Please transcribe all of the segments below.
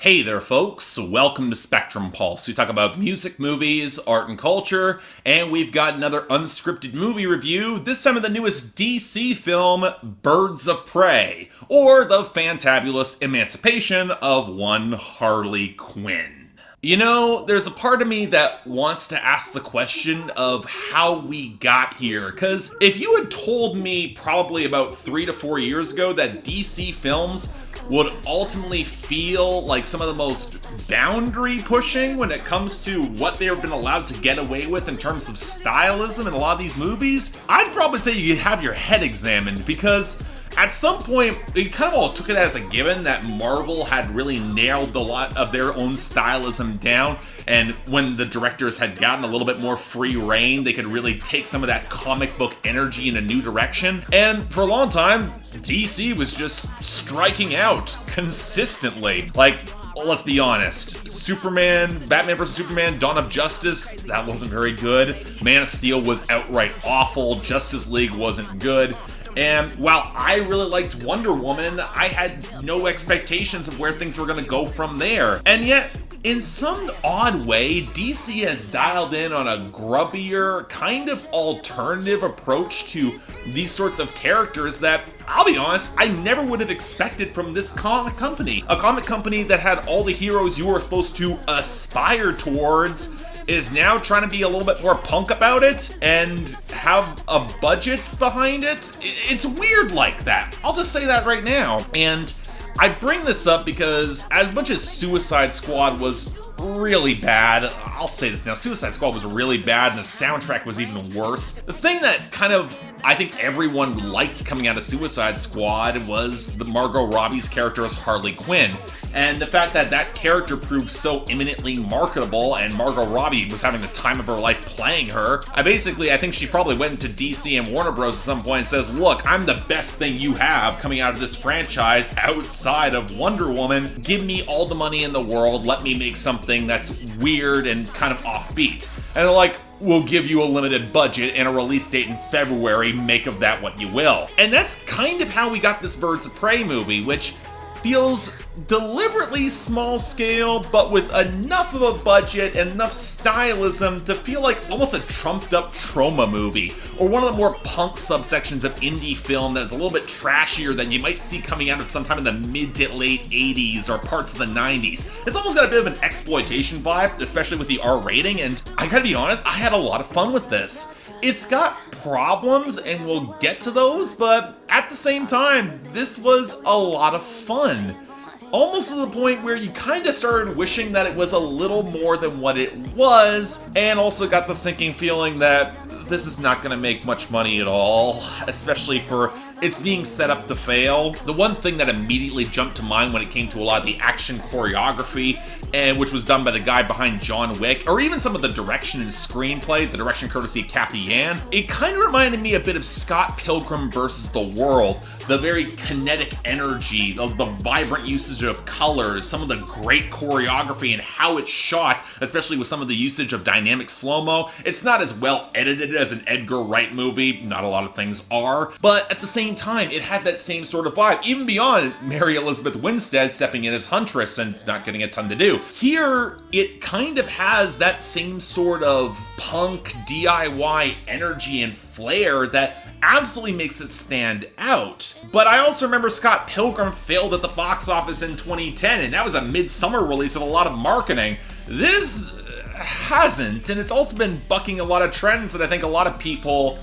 Hey there, folks. Welcome to Spectrum Pulse. We talk about music, movies, art, and culture, and we've got another unscripted movie review, this time of the newest DC film, Birds of Prey, or the Fantabulous Emancipation of one Harley Quinn. You know, there's a part of me that wants to ask the question of how we got here, because if you had told me probably about 3 to 4 years ago that DC films would ultimately feel like some of the most boundary pushing when it comes to what they've been allowed to get away with in terms of stylism in a lot of these movies, I'd probably say you have your head examined, because at some point, we kind of all took it as a given that Marvel had really nailed a lot of their own stylism down, and when the directors had gotten a little bit more free reign, they could really take some of that comic book energy in a new direction. And for a long time, DC was just striking out consistently. Like, let's be honest, Batman vs. Superman, Dawn of Justice, that wasn't very good. Man of Steel was outright awful. Justice League wasn't good. And while I really liked Wonder Woman, I had no expectations of where things were going to go from there. And yet, in some odd way, DC has dialed in on a grubbier, kind of alternative approach to these sorts of characters that, I'll be honest, I never would have expected from this comic company. A comic company that had all the heroes you were supposed to aspire towards is now trying to be a little bit more punk about it and have a budget behind it. It's weird like that. I'll just say that right now. And I bring this up because as much as Suicide Squad was really bad, I'll say this now, Suicide Squad was really bad and the soundtrack was even worse. The thing that kind of, I think everyone liked coming out of Suicide Squad was the Margot Robbie's character as Harley Quinn. And the fact that that character proved so eminently marketable and Margot Robbie was having the time of her life playing her, I think she probably went into DC and Warner Bros. At some point and says, look, I'm the best thing you have coming out of this franchise outside of Wonder Woman. Give me all the money in the world. Let me make something that's weird and kind of offbeat. And they're like, we'll give you a limited budget and a release date in February. Make of that what you will. And that's kind of how we got this Birds of Prey movie, which feels deliberately small scale, but with enough of a budget and enough stylism to feel like almost a trumped up trauma movie, or one of the more punk subsections of indie film that's a little bit trashier than you might see coming out of sometime in the mid to late 80s or parts of the 90s. It's almost got a bit of an exploitation vibe, especially with the R rating, and I gotta be honest, I had a lot of fun with this. It's got problems, and we'll get to those, but at the same time, this was a lot of fun. Almost to the point where you kind of started wishing that it was a little more than what it was, and also got the sinking feeling that this is not going to make much money at all, especially for it's being set up to fail. The one thing that immediately jumped to mind when it came to a lot of the action choreography, and which was done by the guy behind John Wick, or even some of the direction and screenplay, the direction courtesy of Kathy Yan, it kind of reminded me a bit of Scott Pilgrim vs. the World. The very kinetic energy, the vibrant usage of colors, some of the great choreography and how it's shot, especially with some of the usage of dynamic slow-mo. It's not as well edited as an Edgar Wright movie, not a lot of things are, but at the same time, it had that same sort of vibe, even beyond Mary Elizabeth Winstead stepping in as Huntress and not getting a ton to do. Here, it kind of has that same sort of punk DIY energy and flair that absolutely makes it stand out. But I also remember Scott Pilgrim failed at the box office in 2010, and that was a midsummer release with a lot of marketing. This hasn't, and it's also been bucking a lot of trends that I think a lot of people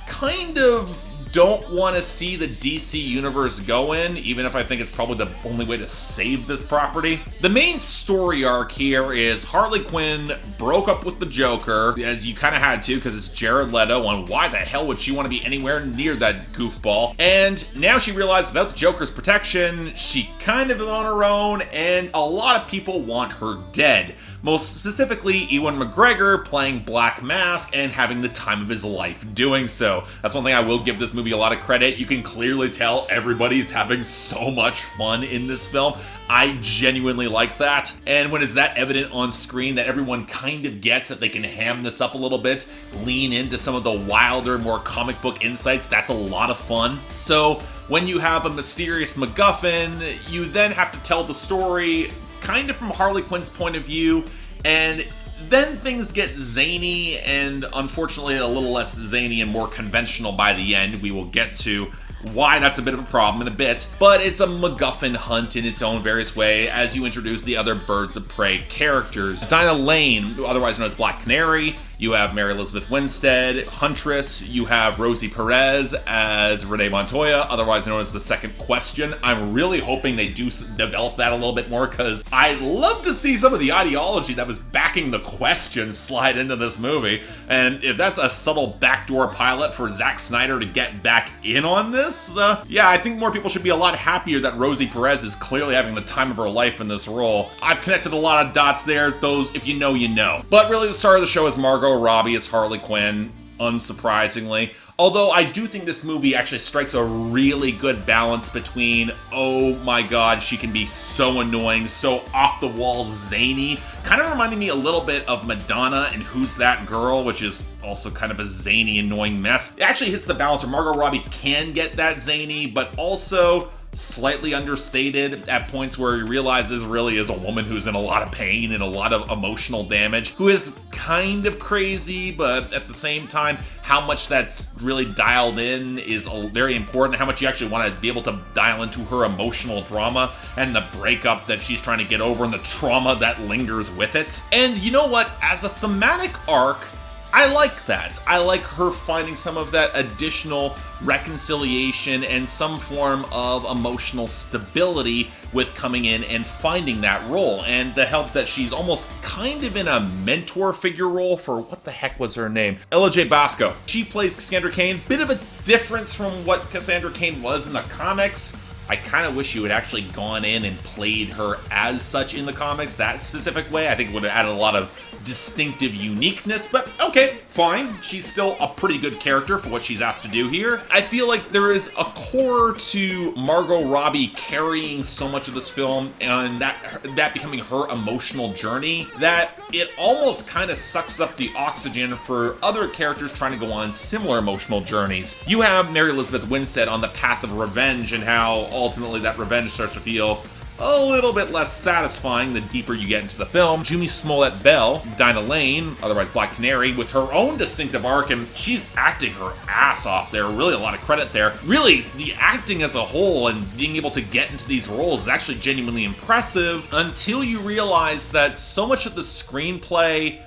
kind of don't want to see the DC universe go in, even if I think it's probably the only way to save this property. The main story arc here is Harley Quinn broke up with the Joker, as you kind of had to, because it's Jared Leto, and why the hell would she want to be anywhere near that goofball? And now she realizes without the Joker's protection, she kind of is on her own, and a lot of people want her dead. Most specifically, Ewan McGregor playing Black Mask and having the time of his life doing so. That's one thing I will give this movie a lot of credit. You can clearly tell everybody's having so much fun in this film. I genuinely like that. And when it's that evident on screen that everyone kind of gets that they can ham this up a little bit, lean into some of the wilder, more comic book insights, that's a lot of fun. So when you have a mysterious MacGuffin, you then have to tell the story kind of from Harley Quinn's point of view, and then things get zany and unfortunately a little less zany and more conventional by the end. We will get to why that's a bit of a problem in a bit, but it's a MacGuffin hunt in its own various way as you introduce the other Birds of Prey characters. Dinah Lane, otherwise known as Black Canary, you have Mary Elizabeth Winstead, Huntress, you have Rosie Perez as Renee Montoya, otherwise known as the Second Question. I'm really hoping they do develop that a little bit more, because I'd love to see some of the ideology that was backing the Question slide into this movie, and if that's a subtle backdoor pilot for Zack Snyder to get back in on this, yeah, I think more people should be a lot happier that Rosie Perez is clearly having the time of her life in this role. I've connected a lot of dots there, those, if you know, you know. But really the star of the show is Margot Robbie as Harley Quinn, unsurprisingly. Although I do think this movie actually strikes a really good balance between, oh my god, she can be so annoying, so off-the-wall zany, kind of reminding me a little bit of Madonna and Who's That Girl, which is also kind of a zany, annoying mess. It actually hits the balance where Margot Robbie can get that zany, but also slightly understated at points where you realize this really is a woman who's in a lot of pain and a lot of emotional damage, who is kind of crazy, but at the same time, how much that's really dialed in is very important. How much you actually want to be able to dial into her emotional drama and the breakup that she's trying to get over and the trauma that lingers with it. And you know what? As a thematic arc, I like that. I like her finding some of that additional reconciliation and some form of emotional stability with coming in and finding that role, and the help that she's almost kind of in a mentor figure role for, what the heck was her name? Ella J. Basco. She plays Cassandra Cain. Bit of a difference from what Cassandra Cain was in the comics. I kind of wish you had actually gone in and played her as such in the comics, that specific way. I think it would have added a lot of distinctive uniqueness, but okay, fine. She's still a pretty good character for what she's asked to do here. I feel like there is a core to Margot Robbie carrying so much of this film and that becoming her emotional journey that it almost kind of sucks up the oxygen for other characters trying to go on similar emotional journeys. You have Mary Elizabeth Winstead on the path of revenge and how ultimately that revenge starts to feel a little bit less satisfying the deeper you get into the film. Jimmy Smollet-Bell, Dinah Lane, otherwise Black Canary, with her own distinctive arc, and she's acting her ass off there. Really a lot of credit there. Really, the acting as a whole and being able to get into these roles is actually genuinely impressive until you realize that so much of the screenplay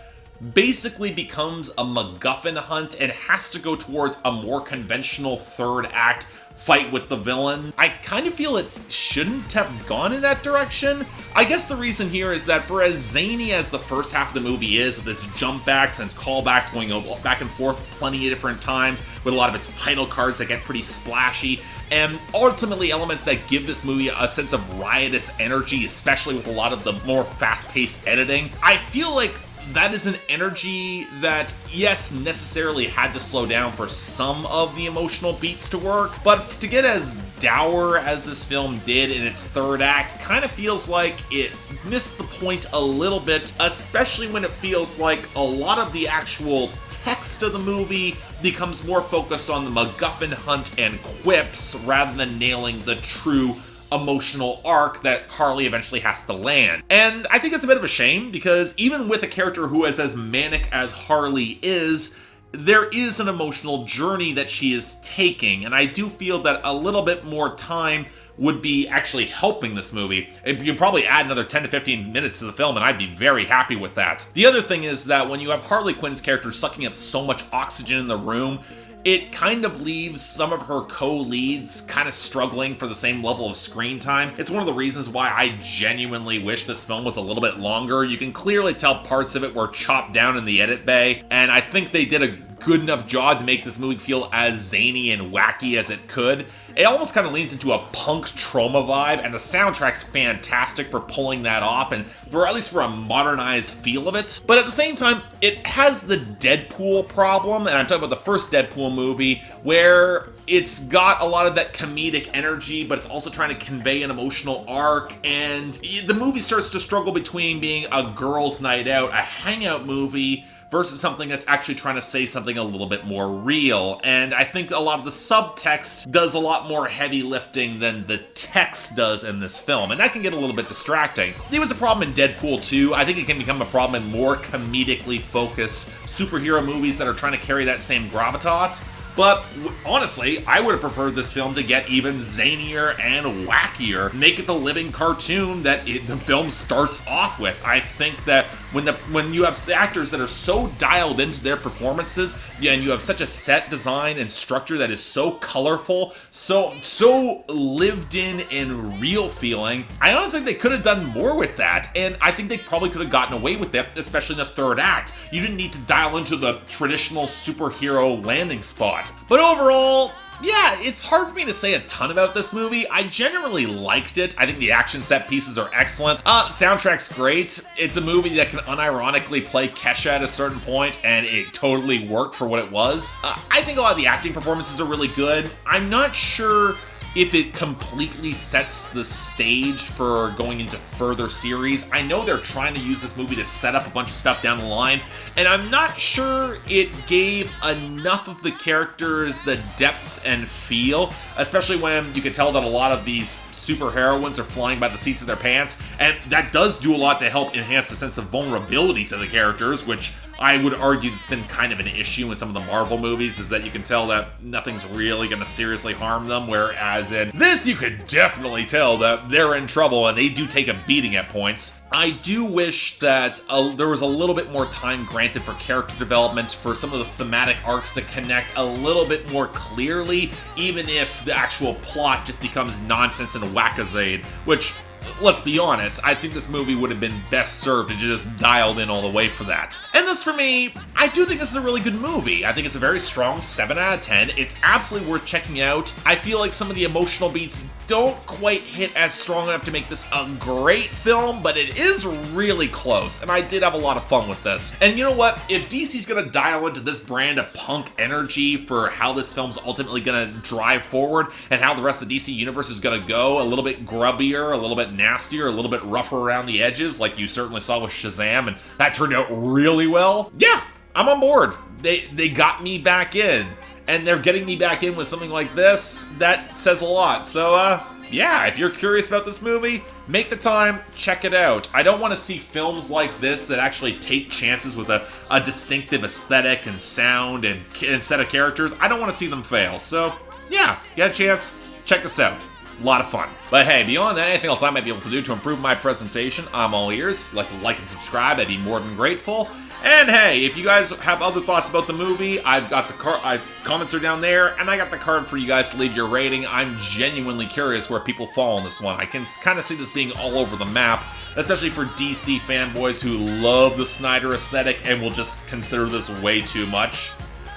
basically becomes a MacGuffin hunt and has to go towards a more conventional third act fight with the villain. I kind of feel it shouldn't have gone in that direction. I guess the reason here is that for as zany as the first half of the movie is, with its jump backs and its callbacks going back and forth plenty of different times, with a lot of its title cards that get pretty splashy, and ultimately elements that give this movie a sense of riotous energy, especially with a lot of the more fast-paced editing, I feel like that is an energy that, yes, necessarily had to slow down for some of the emotional beats to work, but to get as dour as this film did in its third act kind of feels like it missed the point a little bit, especially when it feels like a lot of the actual text of the movie becomes more focused on the MacGuffin hunt and quips rather than nailing the true emotional arc that Harley eventually has to land. And I think it's a bit of a shame, because even with a character who is as manic as Harley is, there is an emotional journey that she is taking, and I do feel that a little bit more time would be actually helping this movie. You could probably add another 10 to 15 minutes to the film, and I'd be very happy with that. The other thing is that when you have Harley Quinn's character sucking up so much oxygen in the room, it kind of leaves some of her co-leads kind of struggling for the same level of screen time. It's one of the reasons why I genuinely wish this film was a little bit longer. You can clearly tell parts of it were chopped down in the edit bay, and I think they did a good enough job to make this movie feel as zany and wacky as it could. It almost kind of leans into a punk trauma vibe, and the soundtrack's fantastic for pulling that off, and for at least for a modernized feel of it. But at the same time, it has the Deadpool problem, and I'm talking about the first Deadpool movie, where it's got a lot of that comedic energy, but it's also trying to convey an emotional arc, and the movie starts to struggle between being a girls' night out, a hangout movie, versus something that's actually trying to say something a little bit more real. And I think a lot of the subtext does a lot more heavy lifting than the text does in this film, and that can get a little bit distracting. It was a problem in Deadpool 2. I think it can become a problem in more comedically focused superhero movies that are trying to carry that same gravitas. But honestly, I would have preferred this film to get even zanier and wackier. Make it the living cartoon that the film starts off with. I think that when you have actors that are so dialed into their performances, and you have such a set design and structure that is so colorful, so lived in and real feeling, I honestly think they could have done more with that, and I think they probably could have gotten away with it, especially in the third act. You didn't need to dial into the traditional superhero landing spot. But overall, yeah, it's hard for me to say a ton about this movie. I generally liked it. I think the action set pieces are excellent. Soundtrack's great. It's a movie that can unironically play Kesha at a certain point, and it totally worked for what it was. I think a lot of the acting performances are really good. I'm not sure if it completely sets the stage for going into further series. I know they're trying to use this movie to set up a bunch of stuff down the line, and I'm not sure it gave enough of the characters the depth and feel, especially when you can tell that a lot of these superheroines are flying by the seats of their pants, and that does do a lot to help enhance the sense of vulnerability to the characters, which I would argue that's been kind of an issue in some of the Marvel movies, is that you can tell that nothing's really going to seriously harm them, whereas in this you could definitely tell that they're in trouble and they do take a beating at points. I do wish that there was a little bit more time granted for character development, for some of the thematic arcs to connect a little bit more clearly, even if the actual plot just becomes nonsense and whackazade, which, let's be honest, I think this movie would have been best served if you just dialed in all the way for that. And this, for me, I do think this is a really good movie. I think it's a very strong 7 out of 10. It's absolutely worth checking out. I feel like some of the emotional beats don't quite hit as strong enough to make this a great film, but it is really close, and I did have a lot of fun with this. And you know what? If DC's gonna dial into this brand of punk energy for how this film's ultimately gonna drive forward, and how the rest of the DC universe is gonna go, a little bit grubbier, a little bit nastier, a little bit rougher around the edges, like you certainly saw with Shazam, and that turned out really well, yeah, I'm on board. They got me back in, and they're getting me back in with something like this. That says a lot. So, yeah, if you're curious about this movie, make the time, check it out. I don't want to see films like this that actually take chances with a distinctive aesthetic and sound and set of characters. I don't want to see them fail. So, yeah, get a chance, check this out. A lot of fun. But hey, beyond that, anything else I might be able to do to improve my presentation, I'm all ears. If you'd like to like and subscribe, I'd be more than grateful. And hey, if you guys have other thoughts about the movie, I've got the comments are down there, and I got the card for you guys to leave your rating. I'm genuinely curious where people fall on this one. I can kind of see this being all over the map, especially for DC fanboys who love the Snyder aesthetic and will just consider this way too much.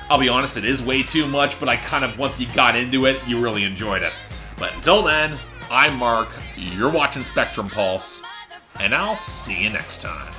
I'll be honest, it is way too much, but I kind of, once you got into it, you really enjoyed it. But until then, I'm Mark, you're watching Spectrum Pulse, and I'll see you next time.